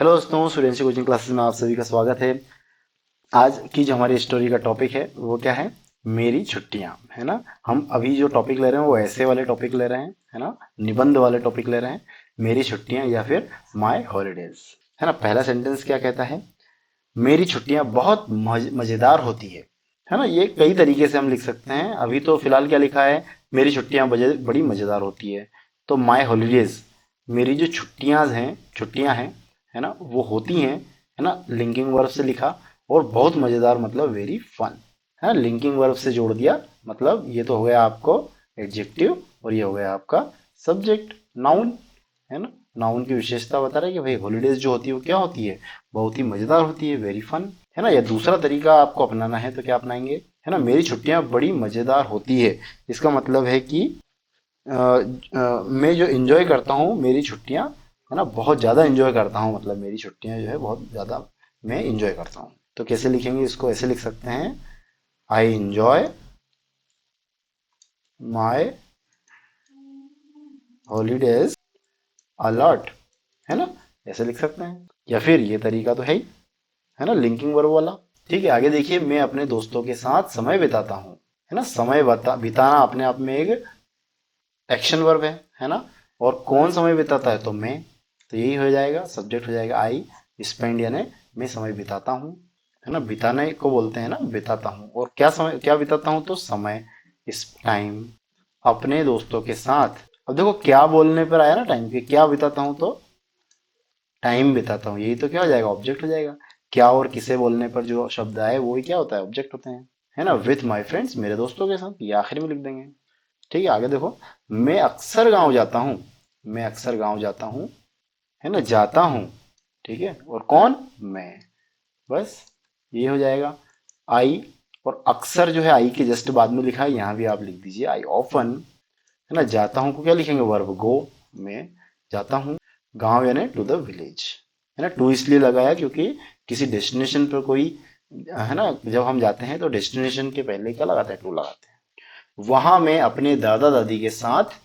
Hello दोस्तों, Suryavanshi coaching classes में आप सभी का स्वागत है। आज की जो हमारी स्टोरी का टॉपिक है वो क्या है? मेरी छुट्टियां, है ना। हम अभी जो टॉपिक ले रहे हैं वो ऐसे वाले टॉपिक ले रहे हैं, है ना, निबंध वाले टॉपिक ले रहे हैं। मेरी छुट्टियां या फिर माय हॉलीडेज, है ना। पहला सेंटेंस क्या कहता है? मेरी छुट्टियां बहुत मजेदार होती है ना। ये कई तरीके से हम लिख सकते हैं। अभी तो फिलहाल क्या लिखा है? मेरी छुट्टियां बड़ी मजेदार होती है। तो माय हॉलीडेज, मेरी जो छुट्टियां हैं, है ना, वो होती हैं, है ना। लिंकिंग वर्ब से लिखा, और बहुत मजेदार मतलब वेरी फन, है ना। लिंकिंग वर्ब से जोड़ दिया, मतलब ये तो हो गया आपको एडजेक्टिव और ये हो गया आपका सब्जेक्ट, नाउन, है ना। नाउन की विशेषता बता रहा है कि भाई हॉलीडेज जो होती है वो क्या होती है? बहुत ही मजेदार होती है, वेरी फन, है ना। या दूसरा तरीका आपको अपनाना है तो क्या अपनाएंगे, है ना, मेरी छुट्टियां बड़ी मजेदार होती है। इसका मतलब है कि मैं जो इंजॉय करता हूँ मेरी छुट्टियां, है ना, बहुत ज़्यादा इंजॉय करता हूँ। मतलब मेरी छुट्टियां जो है बहुत ज़्यादा मैं इंजॉय करता हूँ। तो कैसे लिखेंगे इसको? ऐसे लिख सकते हैं, I enjoy my holidays a lot, है ना। ऐसे लिख सकते हैं। या फिर ये तरीका तो है ना, लिंकिंग वर्ब वाला। ठीक है, आगे देखिए, मैं अपने दोस्तों के साथ समय बिताता हूँ, है ना। बिताना अपने आप में एक एक्शन वर्ब है ना। और कौन समय बिताता है? तो मैं, तो यही हो जाएगा, सब्जेक्ट हो जाएगा आई स्पेंड, यानी मैं समय बिताता हूँ, है ना। बिताने को बोलते हैं ना, बिताता हूँ। और क्या बिताता हूँ? तो समय, इस टाइम, अपने दोस्तों के साथ। अब देखो, क्या बोलने पर आया ना टाइम के, क्या बिताता हूँ तो टाइम बिताता हूँ, यही तो क्या हो जाएगा? ऑब्जेक्ट हो जाएगा। क्या और किसे बोलने पर जो शब्द आए वो ही क्या होता है? ऑब्जेक्ट होते हैं, है ना। विथ माई फ्रेंड्स, मेरे दोस्तों के साथ, ये आखिर में लिख देंगे। ठीक है, आगे देखो, मैं अक्सर गांव जाता हूँ, मैं अक्सर गांव जाता हूँ, है ना, जाता हूँ। ठीक है, और कौन? मैं, बस ये हो जाएगा। आई, और अक्सर जो है आई के जस्ट बाद में लिखा है, यहाँ भी आप लिख दीजिए आई ऑफन, है ना। जाता हूँ को क्या लिखेंगे? वर्ब गो, मैं जाता हूँ गांव यानी टू द विलेज, है ना। टू इसलिए लगाया क्योंकि किसी डेस्टिनेशन पर कोई, है ना, जब हम जाते हैं तो डेस्टिनेशन के पहले क्या लगाते हैं? टू लगाते हैं। वहां मैं अपने दादा दादी के साथ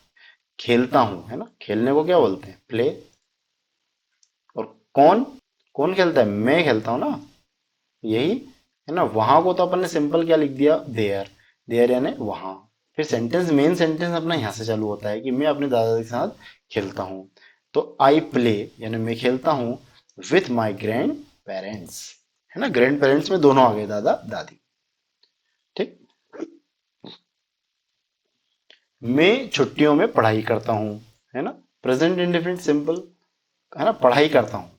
खेलता हूँ, है ना। खेलने को क्या बोलते हैं? प्ले। और कौन कौन खेलता है? मैं खेलता हूँ ना, यही, है ना। वहां को तो अपन ने सिंपल क्या लिख दिया? देयर, देयर यानी वहां। फिर सेंटेंस, मेन सेंटेंस अपना यहाँ से चालू होता है कि मैं अपने दादा के साथ खेलता हूँ। तो आई प्ले यानी मैं खेलता हूँ विथ माई ग्रैंड पेरेंट्स, है ना। ग्रैंड पेरेंट्स में दोनों आ गए, दादा दादी। ठीक। मैं छुट्टियों में पढ़ाई करता हूँ, है ना। प्रेजेंट इंडेफिनिट सिंपल, है ना, पढ़ाई करता हूँ,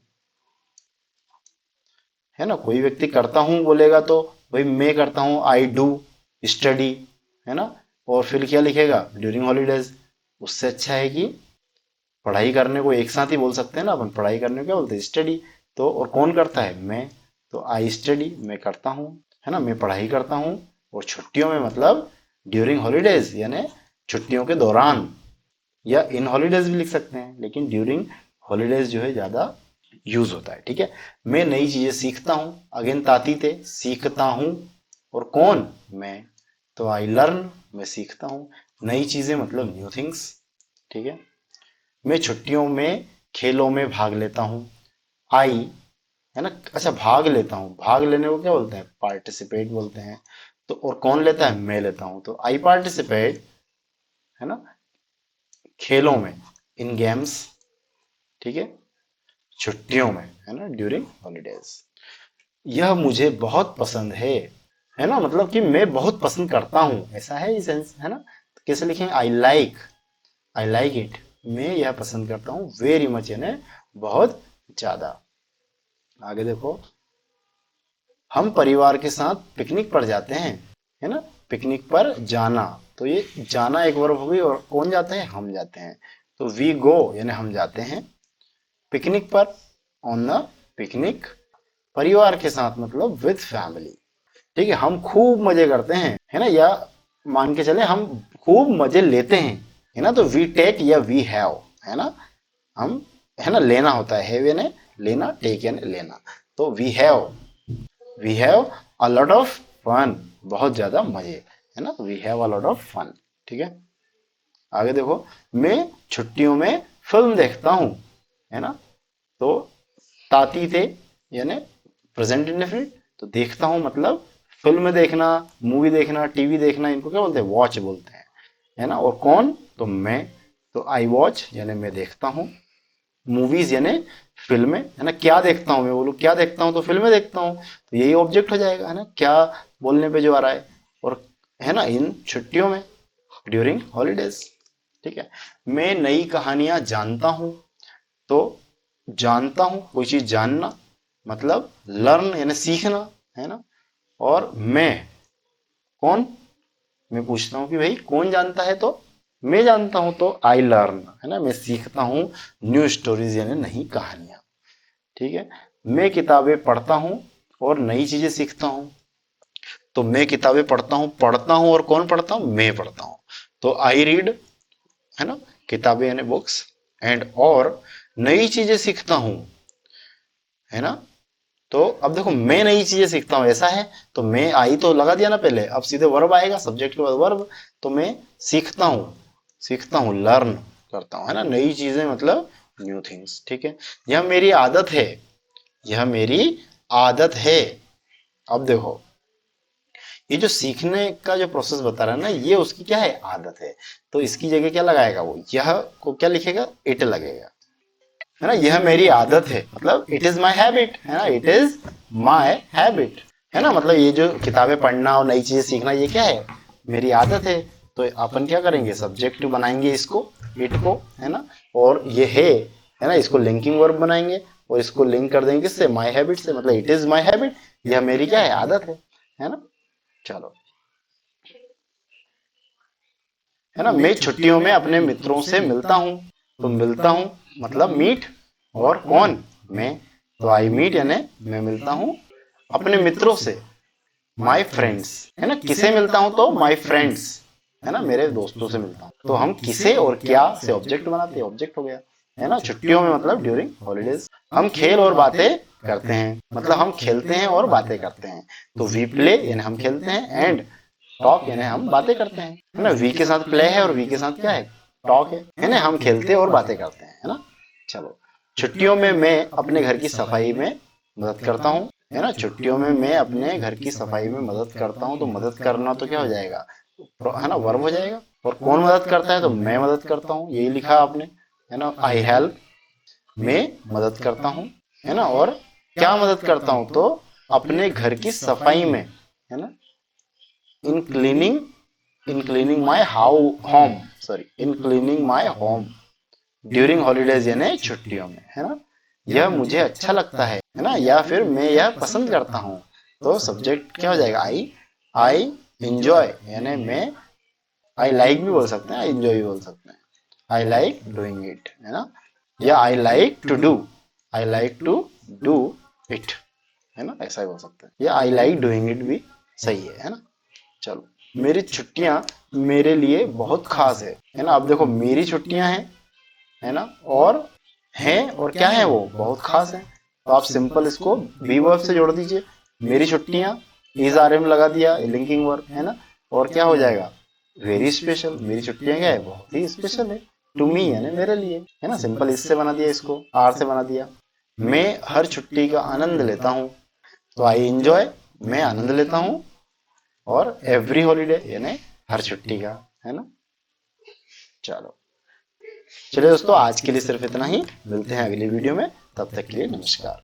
है ना। कोई व्यक्ति करता हूं बोलेगा तो भाई मैं करता हूं, आई डू स्टडी, है ना। और फिर क्या लिखेगा? During holidays. उससे अच्छा है कि पढ़ाई करने को एक साथ ही बोल सकते हैं ना अपन। पढ़ाई करने को क्या बोलते हैं? स्टडी। तो और कौन करता है? मैं। तो आई स्टडी, मैं करता हूँ, है ना, मैं पढ़ाई करता हूँ। और छुट्टियों में मतलब ड्यूरिंग हॉलीडेज यानी छुट्टियों के दौरान, या इन हॉलीडेज भी लिख सकते हैं, लेकिन ड्यूरिंग हॉलीडेज जो है ज्यादा यूज होता है। ठीक है, मैं नई चीजें सीखता हूं, अगेन तातीते, सीखता हूं। और कौन? मैं। तो आई लर्न, मैं सीखता हूं नई चीजें, मतलब न्यू थिंग्स। ठीक है, मैं छुट्टियों में खेलों में भाग लेता हूं, आई, है ना। अच्छा, भाग लेता हूं, भाग लेने को क्या बोलते हैं? पार्टिसिपेट बोलते हैं। तो और कौन लेता है? मैं लेता हूं, तो आई पार्टिसिपेट, है ना, खेलों में, इन गेम्स। ठीक है, छुट्टियों में, है ना, ड्यूरिंग हॉलीडेज। यह मुझे बहुत पसंद है ना, मतलब कि मैं बहुत पसंद करता हूं, ऐसा है ये सेंस, है ना। तो कैसे लिखेंगे? आई लाइक इट, मैं यह पसंद करता हूँ, वेरी मच यानी बहुत ज्यादा। आगे देखो, हम परिवार के साथ पिकनिक पर जाते हैं, है ना। पिकनिक पर जाना, तो ये जाना एक वर्ब हो गई, और कौन जाते हैं? हम जाते हैं। तो वी गो यानी हम जाते हैं पिकनिक पर, ऑन द पिकनिक, परिवार के साथ मतलब विद फैमिली। ठीक है, हम खूब मजे करते हैं, है ना, या मान के चले हम खूब मजे लेते हैं, है ना। तो वी टेक या वी हैव, है ना, हम, है ना, लेना होता है, हैव यानी लेना, टेक यानी लेना। तो we have a lot of fun, बहुत ज्यादा मजे, है ना। We have a lot of fun. ठीक है, आगे देखो, मैं छुट्टियों में फिल्म देखता हूं, है ना। तो ताती थे यानी प्रेजेंट इंडेफिनिट। तो देखता हूँ मतलब फिल्म देखना, मूवी देखना, टीवी देखना, इनको क्या बोलते हैं? वॉच बोलते हैं, है ना। और कौन? तो मैं। तो आई वॉच यानी मैं देखता हूँ, मूवीज यानी फिल्में, है ना। क्या देखता हूँ? मैं बोलूँ क्या देखता हूँ तो फिल्में देखता हूँ, तो यही ऑब्जेक्ट हो जाएगा, है ना, क्या बोलने पे जो आ रहा है। और है ना, इन छुट्टियों में, ड्यूरिंग हॉलीडेज। ठीक है। मैं नई कहानियां जानता हूँ, तो जानता हूँ कोई चीज जानना मतलब लर्न यानी सीखना, है ना। और मैं कौन? मैं पूछता हूँ कि भाई कौन जानता है, तो मैं जानता हूँ, तो आई लर्न, है ना, मैं सीखता हूँ न्यू स्टोरीज यानी नई कहानियां। ठीक है। मैं किताबें पढ़ता हूँ और नई चीजें सीखता हूँ, तो मैं किताबें पढ़ता हूँ और कौन पढ़ता हूँ? मैं पढ़ता हूँ, तो आई रीड, है ना, किताबें यानी बुक्स। एंड और नई चीजें सीखता हूँ, है ना। तो अब देखो मैं नई चीजें सीखता हूँ ऐसा है, तो मैं आई तो लगा दिया ना पहले, अब सीधे वर्ब आएगा, सब्जेक्ट के बाद वर्ब। तो मैं सीखता हूँ लर्न करता हूँ, है ना, नई चीजें मतलब न्यू थिंग्स। ठीक है। यह मेरी आदत है, यह मेरी आदत है। अब देखो ये जो सीखने का जो प्रोसेस बता रहा है ना, ये उसकी क्या है? आदत है। तो इसकी जगह क्या लगाएगा वो? यह को क्या लिखेगा? इट लगेगा, है ना। यह मेरी आदत है मतलब इट इज माई हैबिट, है ना, इट इज माई हैबिट, है ना। मतलब ये जो किताबें पढ़ना और नई चीजें सीखना, ये क्या है? मेरी आदत है। तो अपन क्या करेंगे? सब्जेक्ट बनाएंगे इसको, इट को, है ना। और ये है ना, इसको लिंकिंग वर्ब बनाएंगे और इसको लिंक कर देंगे किससे? माई हैबिट से, मतलब इट इज माई हैबिट, यह मेरी क्या है? आदत है ना। चलो, है ना। मैं छुट्टियों में अपने मित्रों से मिलता हूँ, तो मिलता हूँ मतलब मीट, और कौन? मैं। तो आई मीट यानी मैं मिलता हूँ अपने मित्रों से, माई फ्रेंड्स, है ना। किसे मिलता हूँ? तो माई फ्रेंड्स, है ना, मेरे दोस्तों से मिलता हूँ। तो हम किसे और क्या से ऑब्जेक्ट बनाते हैं, ऑब्जेक्ट हो गया, है ना। छुट्टियों में मतलब ड्यूरिंग हॉलीडेज। हम खेल और बातें करते हैं, मतलब हम खेलते हैं और बातें करते हैं। तो वी प्ले यानी हम खेलते हैं, एंड टॉक यानी हम बातें करते हैं, है ना। वी के साथ प्ले है और वी के साथ क्या है? टॉक है ना। हम खेलते और बातें करते हैं, है ना। चलो, छुट्टियों में मैं अपने घर की सफाई में मदद करता हूँ, है ना। छुट्टियों में मैं अपने घर की सफाई में मदद करता हूँ, तो मदद करना तो क्या हो जाएगा? है ना, वर्ब हो जाएगा। और कौन मदद करता है? तो मैं मदद करता हूँ, यही लिखा आपने, है ना। आई हेल्प, मैं मदद करता हूँ, है ना। और क्या मदद करता हूँ? तो अपने घर की सफाई में, है ना। इन cleaning my home, sorry, in cleaning my home during holidays यानी छुट्टियों में, है ना। यह मुझे अच्छा लगता है ना, या फिर मैं यह पसंद करता हूँ। तो सब्जेक्ट क्या हो जाएगा? आई इंजॉय यानी मैं, आई लाइक भी बोल सकते हैं, आई इंजॉय भी बोल सकते हैं। आई लाइक डूइंग इट, है ना। या I like to do it, है ना, ऐसा ही बोल सकते हैं। या आई लाइक डूइंग इट भी सही है ना। चलो, मेरी छुट्टियां मेरे लिए बहुत खास है ना। अब देखो मेरी छुट्टियां हैं, है ना, और हैं, और क्या है वो? बहुत खास है। तो आप सिंपल इसको बी वर्ब से जोड़ दीजिए। मेरी छुट्टियां, इज आर एम लगा दिया, लिंकिंग वर्ब, है ना। और क्या हो जाएगा? वेरी स्पेशल, मेरी छुट्टियां क्या है? बहुत ही स्पेशल है। टू मी यानी मेरे लिए, है ना। सिंपल इससे बना दिया, इसको आर से बना दिया। मैं हर छुट्टी का आनंद लेता हूँ, तो आई एंजॉय, मैं आनंद लेता हूँ, और एवरी हॉलीडे यानी हर छुट्टी का, है ना। चलो, चलिए दोस्तों, आज के लिए सिर्फ इतना ही। मिलते हैं अगली वीडियो में, तब तक के लिए नमस्कार।